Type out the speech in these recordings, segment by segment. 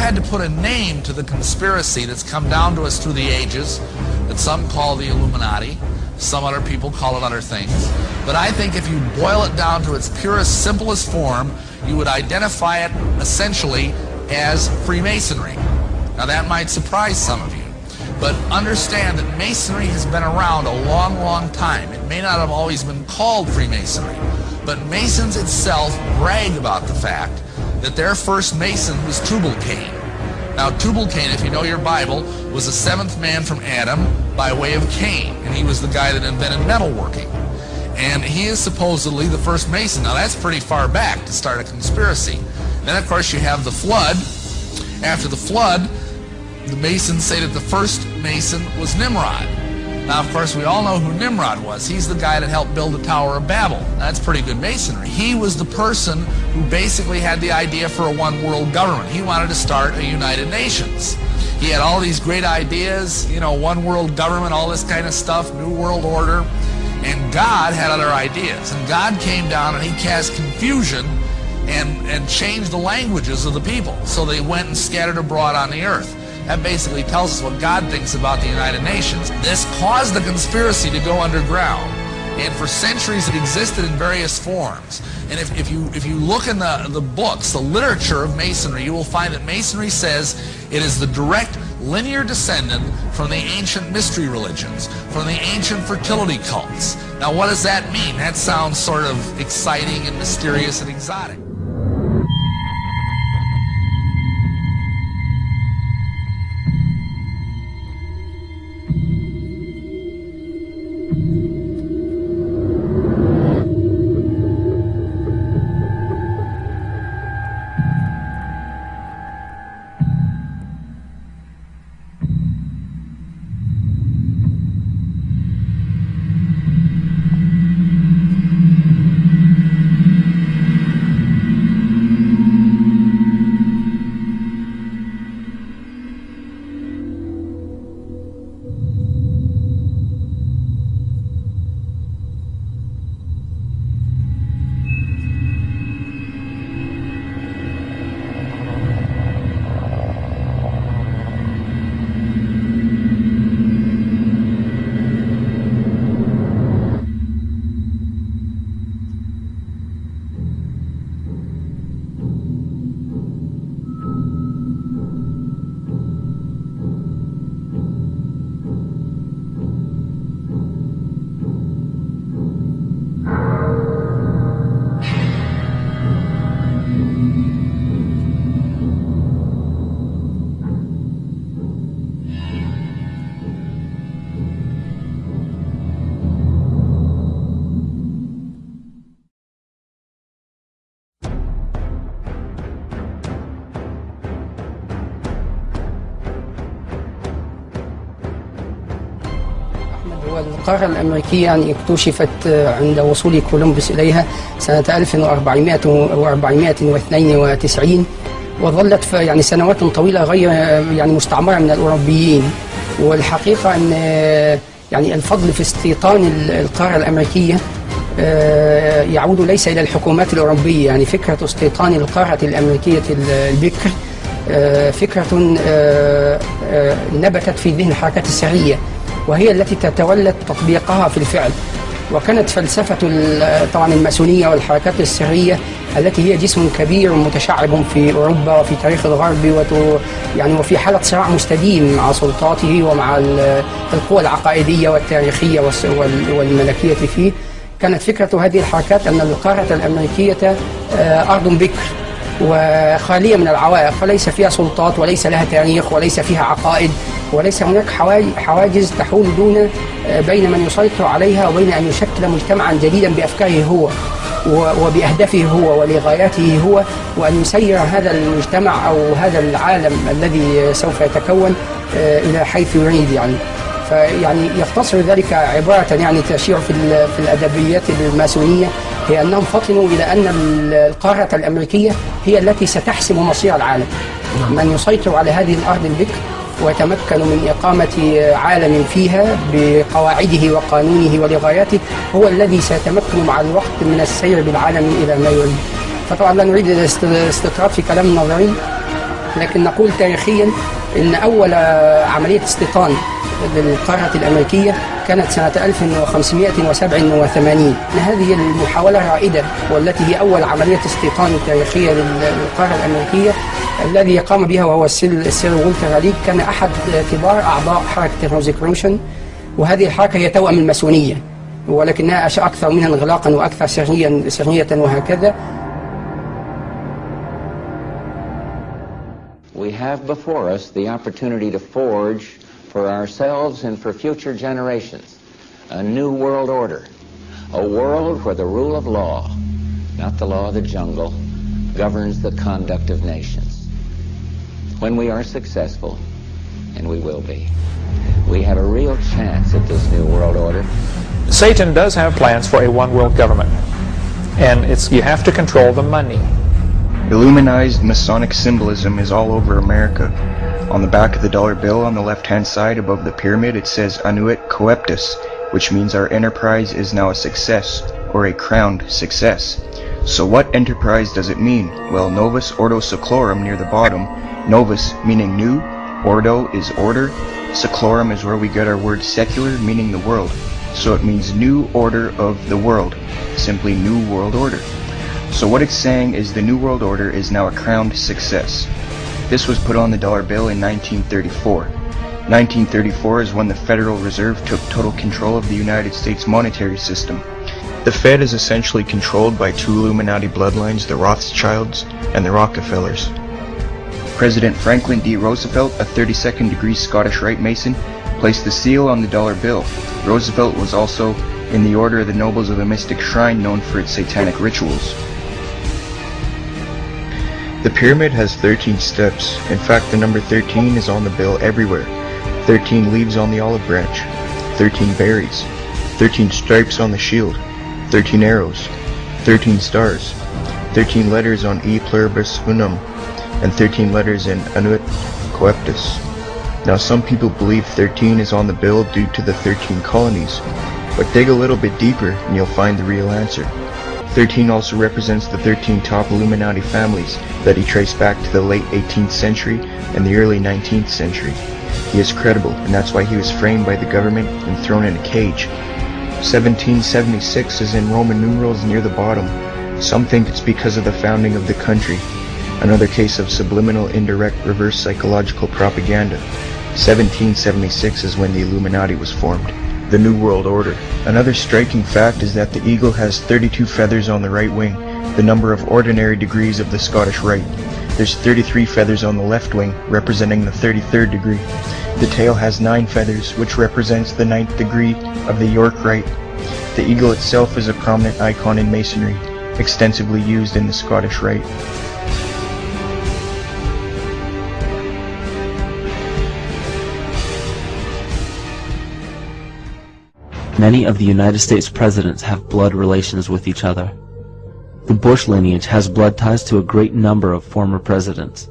had to put a name to the conspiracy that's come down to us through the ages, that some call the Illuminati, some other people call it other things. But I think if you boil it down to its purest, simplest form, you would identify it essentially as Freemasonry. Now that might surprise some of you. But understand that Masonry has been around a long, long time. It may not have always been called Freemasonry, but Masons itself brag about the fact that their first Mason was Tubal-Cain. Now Tubal-Cain, if you know your Bible, was the seventh man from Adam by way of Cain, and he was the guy that invented metalworking. And he is supposedly the first Mason. Now that's pretty far back to start a conspiracy. Then of course you have the flood. After the flood, the Masons say that the first Mason was Nimrod. Now, of course, we all know who Nimrod was. He's the guy that helped build the Tower of Babel. That's pretty good Masonry. He was the person who basically had the idea for a one-world government. He wanted to start a United Nations. He had all these great ideas, you know, one-world government, all this kind of stuff, New World Order. And God had other ideas. And God came down and he cast confusion and changed the languages of the people. So they went and scattered abroad on the earth. That basically tells us what God thinks about the United Nations. This caused the conspiracy to go underground. And for centuries it existed in various forms. And if you look in the books, the literature of Masonry, you will find that Masonry says it is the direct linear descendant from the ancient mystery religions, from the ancient fertility cults. Now what does that mean? That sounds sort of exciting and mysterious and exotic. القارة الأمريكية يعني اكتشفت عند وصول كولومبوس إليها سنة 1492 وظلت يعني سنوات طويلة غير يعني مستعمرة من الأوروبيين. والحقيقة أن يعني الفضل في استيطان القارة الأمريكية يعود ليس إلى الحكومات الأوروبية. يعني فكرة استيطان القارة الأمريكية البكر فكرة نبتت في ذهن الحركات السرية، وهي التي تتولى تطبيقها في الفعل. وكانت فلسفة طبعا الماسونية والحركات السرية التي هي جسم كبير متشعب في أوروبا وفي تاريخ الغرب يعني وفي حالة صراع مستديم مع سلطاته ومع القوى العقائدية والتاريخية والملكية فيه. كانت فكرة هذه الحركات أن القارة الأمريكية أرض بكر وخالية من العوائق، فليس فيها سلطات وليس لها تاريخ وليس فيها عقائد وليس هناك حواجز تحول بين من يسيطر عليها وبين أن يشكل مجتمعا جديدا بأفكاره هو وبأهدافه هو ولغاياته هو، وأن يسير هذا المجتمع أو هذا العالم الذي سوف يتكون إلى حيث يريد. فيعني يختصر ذلك عبارة يعني تشير في الأدبيات الماسونية، هي أنهم فطنوا إلى أن القارة الأمريكية هي التي ستحسم مصير العالم. من يسيطر على هذه الأرض البكر ويتمكن من إقامة عالم فيها بقواعده وقانونه ولغاياته هو الذي سيتمكن مع الوقت من السير بالعالم إلى ما يريد. فطبعا لا نريد الاستطراد في كلام نظري، لكن نقول تاريخيا أن أول عملية استيطان للقارة الأمريكية كانت سنة 1587. هذه المحاولة الرائدة والتي هي أول عملية استيطان تاريخية للقارة الأمريكية الذي قام بها وهو السير والتر لديك، كان أحد كبار أعضاء حركة الروزيكروشن، وهذه الحركة هي توأم الماسونية ولكنها أشياء أكثر منها انغلاقا وأكثر سرية وهكذا. We have before us the opportunity to forge for ourselves and for future generations a new world order, a world where the rule of law, not the law of the jungle, governs the conduct of nations. When we are successful, and we will be, we have a real chance at this new world order. Satan does have plans for a one-world government, and you have to control the money. Illuminized Masonic symbolism is all over America. On the back of the dollar bill on the left-hand side above the pyramid it says Annuit Coeptus, which means our enterprise is now a success, or a crowned success. So what enterprise does it mean? Well, Novus Ordo Seclorum near the bottom, Novus meaning new, Ordo is order, Seclorum is where we get our word secular, meaning the world. So it means new order of the world, simply new world order. So what it's saying is the New World Order is now a crowned success. This was put on the dollar bill in 1934. 1934 is when the Federal Reserve took total control of the United States monetary system. The Fed is essentially controlled by two Illuminati bloodlines, the Rothschilds and the Rockefellers. President Franklin D. Roosevelt, a 32nd degree Scottish Rite Mason, placed the seal on the dollar bill. Roosevelt was also in the Order of the Nobles of a mystic shrine known for its satanic rituals. The pyramid has 13 steps. In fact, the number 13 is on the bill everywhere. 13 leaves on the olive branch, 13 berries, 13 stripes on the shield, 13 arrows, 13 stars, 13 letters on E pluribus unum, and 13 letters in Annuit Coeptus. Now some people believe 13 is on the bill due to the 13 colonies, but dig a little bit deeper and you'll find the real answer. 13 also represents the 13 top Illuminati families that he traced back to the late 18th century and the early 19th century. He is credible, and that's why he was framed by the government and thrown in a cage. 1776 is in Roman numerals near the bottom. Some think it's because of the founding of the country. Another case of subliminal, indirect, reverse psychological propaganda. 1776 is when the Illuminati was formed. The New World Order. Another striking fact is that the eagle has 32 feathers on the right wing, the number of ordinary degrees of the Scottish Rite. There's 33 feathers on the left wing, representing the 33rd degree. The tail has 9 feathers, which represents the 9th degree of the York Rite. The eagle itself is a prominent icon in Masonry, extensively used in the Scottish Rite. Many of the United States presidents have blood relations with each other. The Bush lineage has blood ties to a great number of former presidents.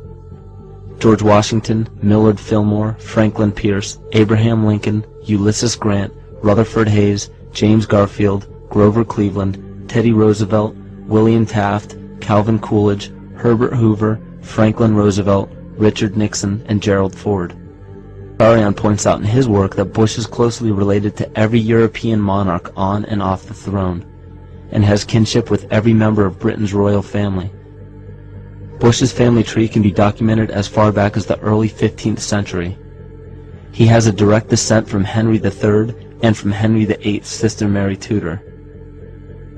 George Washington, Millard Fillmore, Franklin Pierce, Abraham Lincoln, Ulysses Grant, Rutherford Hayes, James Garfield, Grover Cleveland, Teddy Roosevelt, William Taft, Calvin Coolidge, Herbert Hoover, Franklin Roosevelt, Richard Nixon, and Gerald Ford. Arion points out in his work that Bush is closely related to every European monarch on and off the throne, and has kinship with every member of Britain's royal family. Bush's family tree can be documented as far back as the early 15th century. He has a direct descent from Henry III and from Henry VIII's sister Mary Tudor.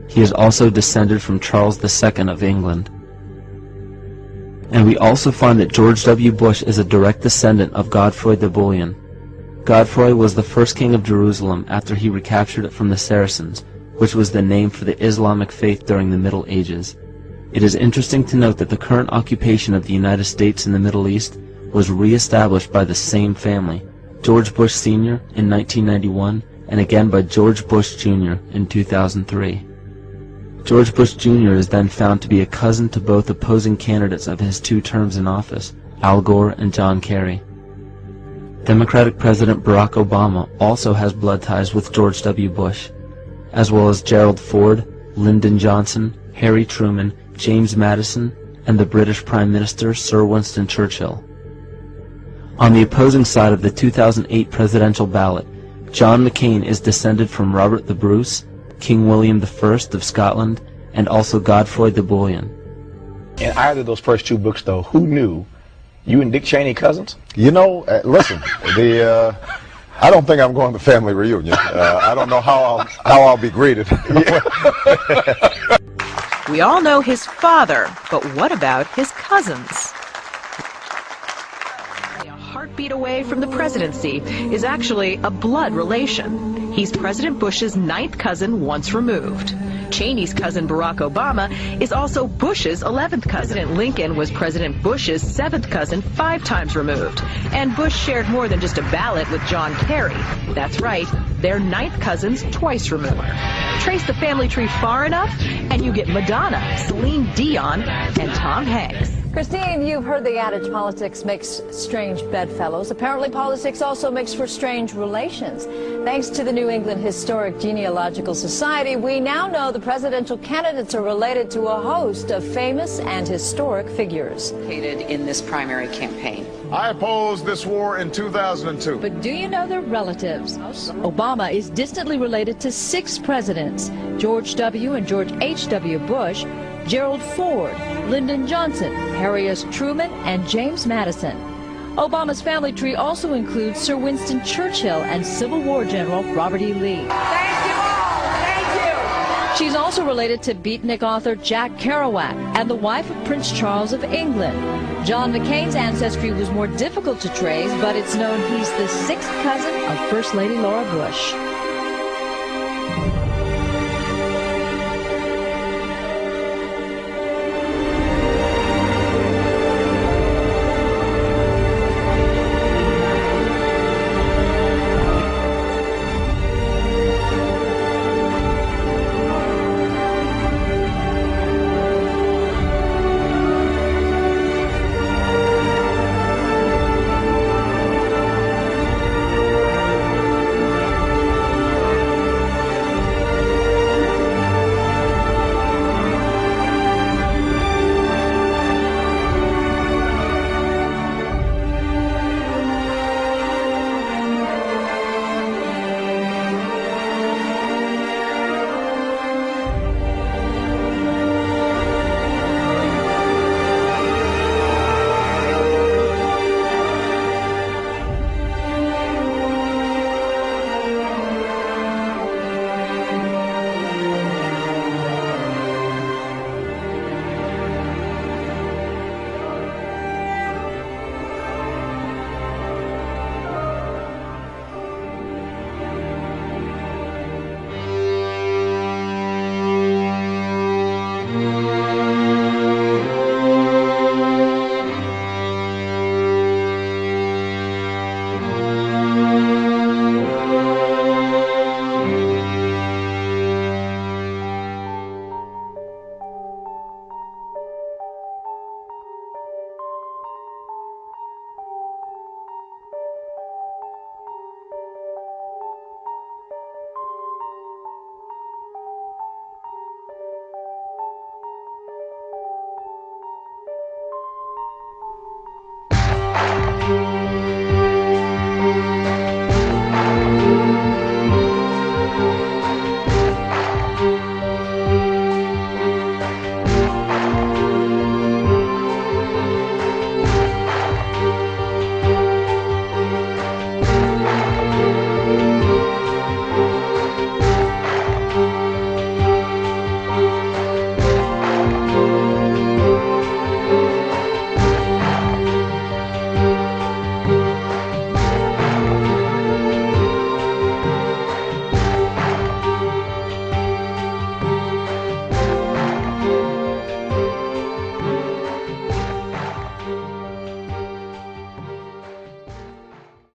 He is also descended from Charles II of England. And we also find that George W. Bush is a direct descendant of Godfrey de Bouillon. Godfrey was the first king of Jerusalem after he recaptured it from the Saracens, which was the name for the Islamic faith during the Middle Ages. It is interesting to note that the current occupation of the United States in the Middle East was re-established by the same family, George Bush Sr. in 1991, and again by George Bush Jr. in 2003. George Bush Jr. is then found to be a cousin to both opposing candidates of his 2 terms in office, Al Gore and John Kerry. Democratic President Barack Obama also has blood ties with George W. Bush, as well as Gerald Ford, Lyndon Johnson, Harry Truman, James Madison, and the British Prime Minister Sir Winston Churchill. On the opposing side of the 2008 presidential ballot, John McCain is descended from Robert the Bruce, King William I of Scotland, and also Godfrey the Bullion. In either of those first two books, though, who knew you and Dick Cheney cousins? You know, listen, I don't think I'm going to family reunion. I don't know how I'll be greeted. We all know his father, but what about his cousins? A heartbeat away from the presidency is actually a blood relation. He's President Bush's 9th cousin once removed. Cheney's cousin Barack Obama is also Bush's 11th cousin. President Lincoln was President Bush's 7th cousin 5 times removed. And Bush shared more than just a ballot with John Kerry. That's right, they're 9th cousins twice removed. Trace the family tree far enough, and you get Madonna, Celine Dion, and Tom Hanks. Christine, you've heard the adage politics makes strange bedfellows. Apparently politics also makes for strange relations. Thanks to the New England Historic Genealogical Society, we now know the presidential candidates are related to a host of famous and historic figures. In this primary campaign. I opposed this war in 2002. But do you know their relatives? Obama is distantly related to 6 presidents: George W. and George H.W. Bush, Gerald Ford, Lyndon Johnson, Harry S. Truman, and James Madison. Obama's family tree also includes Sir Winston Churchill and Civil War General Robert E. Lee. Thank you all. Thank you. She's also related to beatnik author Jack Kerouac and the wife of Prince Charles of England. John McCain's ancestry was more difficult to trace, but it's known he's the 6th cousin of First Lady Laura Bush.